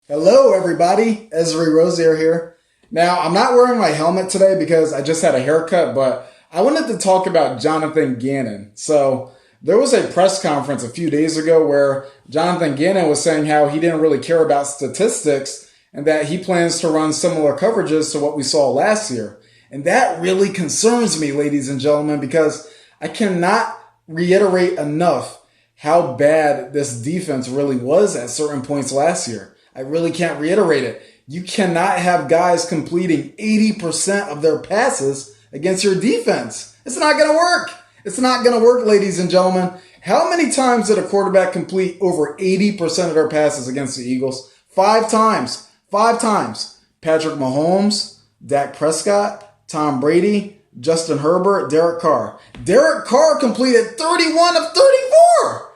Hello, everybody. Esri Rosier here. Now, I'm not wearing my helmet today because I just had a haircut, but I wanted to talk about Johnathan Gannon. So, there was a press conference a few days ago where Johnathan Gannon was saying how he didn't really care about statistics and that he plans to run similar coverages to what we saw last year. And that really concerns me, ladies and gentlemen, because I cannot reiterate enough how bad this defense really was at certain points last year. I really can't reiterate it. You cannot have guys completing 80% of their passes against your defense. It's not going to work. It's not going to work, ladies and gentlemen. How many times did a quarterback complete over 80% of their passes against the Eagles? 5 times. 5 times. Patrick Mahomes, Dak Prescott, Tom Brady, Justin Herbert, Derek Carr. Derek Carr completed 31 of 34.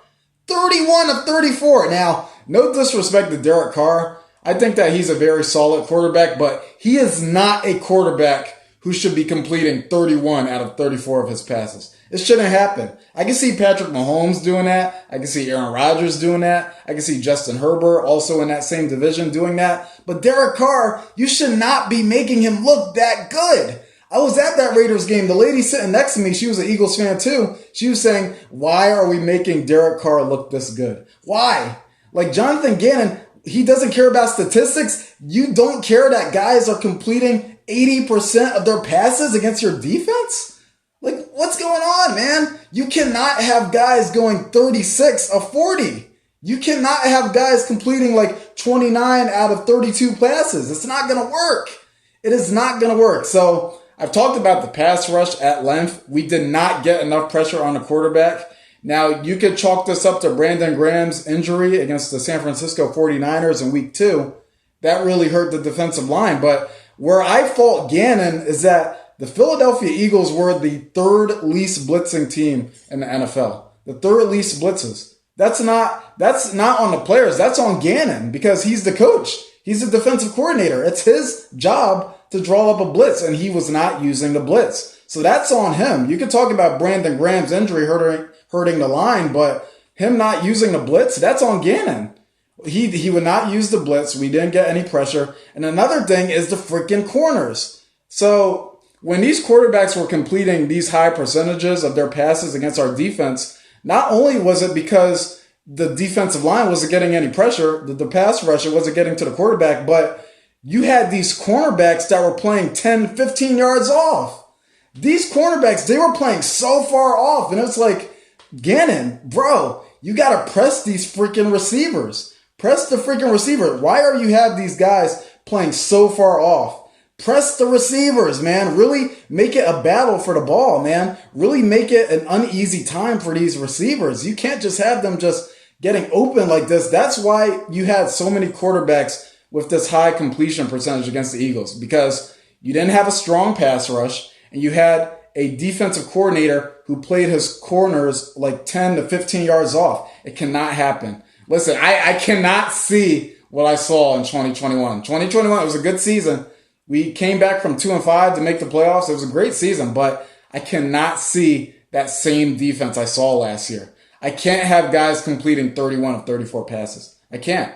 31 of 34. Now, no disrespect to Derek Carr. I think that he's a very solid quarterback, but he is not a quarterback who should be completing 31 out of 34 of his passes. It shouldn't happen. I can see Patrick Mahomes doing that. I can see Aaron Rodgers doing that. I can see Justin Herbert also in that same division doing that. But Derek Carr, you should not be making him look that good. I was at that Raiders game. The lady sitting next to me, she was an Eagles fan too. She was saying, why are we making Derek Carr look this good? Why? Like Johnathan Gannon, he doesn't care about statistics. You don't care that guys are completing 80% of their passes against your defense? Like, what's going on, man? You cannot have guys going 36 of 40. You cannot have guys completing like 29 out of 32 passes. It's not going to work. It is not going to work. So I've talked about the pass rush at length. We did not get enough pressure on the quarterback. Now, you could chalk this up to Brandon Graham's injury against the San Francisco 49ers in week 2. That really hurt the defensive line. But where I fault Gannon is that the Philadelphia Eagles were the third least blitzing team in the NFL. The third least blitzes. That's not on the players. That's on Gannon because he's the coach. He's the defensive coordinator. It's his job to draw up a blitz, and he was not using the blitz. So that's on him. You could talk about Brandon Graham's injury hurting the line, but him not using the blitz, that's on Gannon. He would not use the blitz. We didn't get any pressure. And another thing is the freaking corners. So when these quarterbacks were completing these high percentages of their passes against our defense, not only was it because the defensive line wasn't getting any pressure, the pass rusher wasn't getting to the quarterback, but you had these cornerbacks that were playing 10, 15 yards off. These cornerbacks, they were playing so far off. And it's like, Gannon, bro, you got to press these freaking receivers. Press the freaking receiver. Why are you have these guys playing so far off? Press the receivers, man. Really make it a battle for the ball, man. Really make it an uneasy time for these receivers. You can't just have them just getting open like this. That's why you had so many quarterbacks with this high completion percentage against the Eagles, because you didn't have a strong pass rush and you had a defensive coordinator who played his corners like 10 to 15 yards off. It cannot happen. Listen, I cannot see what I saw in 2021. 2021, it was a good season. We came back from 2-5 to make the playoffs. It was a great season, but I cannot see that same defense I saw last year. I can't have guys completing 31 of 34 passes. I can't.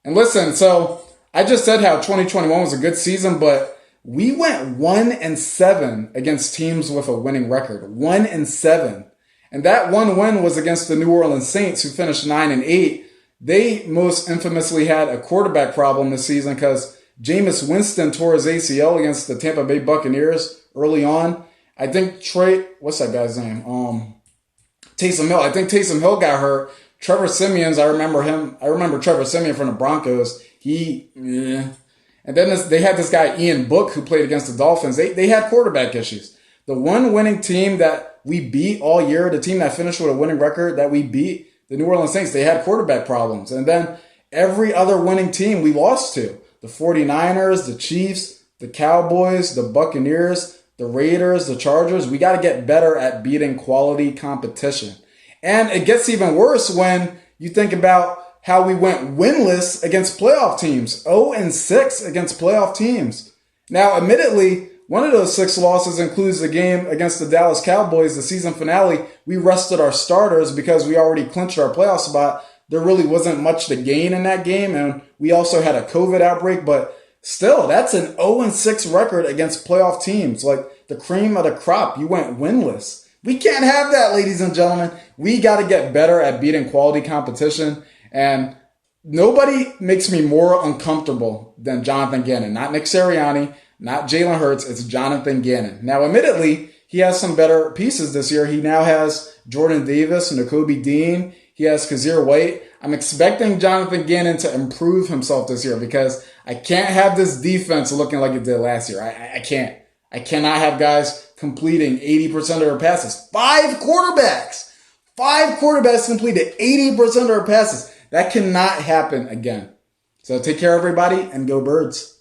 And listen, so I just said how 2021 was a good season, but we went 1-7 against teams with a winning record. 1-7. And that one win was against the New Orleans Saints, who finished 9-8. They most infamously had a quarterback problem this season because Jameis Winston tore his ACL against the Tampa Bay Buccaneers early on. I think what's that guy's name? Taysom Hill. I think Taysom Hill got hurt. Trevor Siemian's, I remember Trevor Siemian from the Broncos. And then they had this guy, Ian Book, who played against the Dolphins. They had quarterback issues. The one winning team that we beat all year, the team that finished with a winning record that we beat, the New Orleans Saints, they had quarterback problems. And then every other winning team we lost to. The 49ers, the Chiefs, the Cowboys, the Buccaneers, the Raiders, the Chargers. We got to get better at beating quality competition. And it gets even worse when you think about how we went winless against playoff teams. 0-6 against playoff teams. Now, admittedly, one of those 6 losses includes the game against the Dallas Cowboys, the season finale. We rested our starters because we already clinched our playoff spot. There really wasn't much to gain in that game, and We also had a COVID outbreak, but still, that's an 0-6 record against playoff teams. Like the cream of the crop, you went winless. We can't have that, ladies and gentlemen. We got to get better at beating quality competition. And nobody makes me more uncomfortable than Johnathan Gannon. Not Nick Sirianni, not Jalen Hurts. It's Johnathan Gannon. Now, admittedly, he has some better pieces this year. He now has Jordan Davis and Nakobe Dean. He has Kazir White. I'm expecting Johnathan Gannon to improve himself this year because I can't have this defense looking like it did last year. I can't. I cannot have guys completing 80% of their passes. Five quarterbacks completed 80% of their passes. That cannot happen again. So take care, everybody, and go Birds.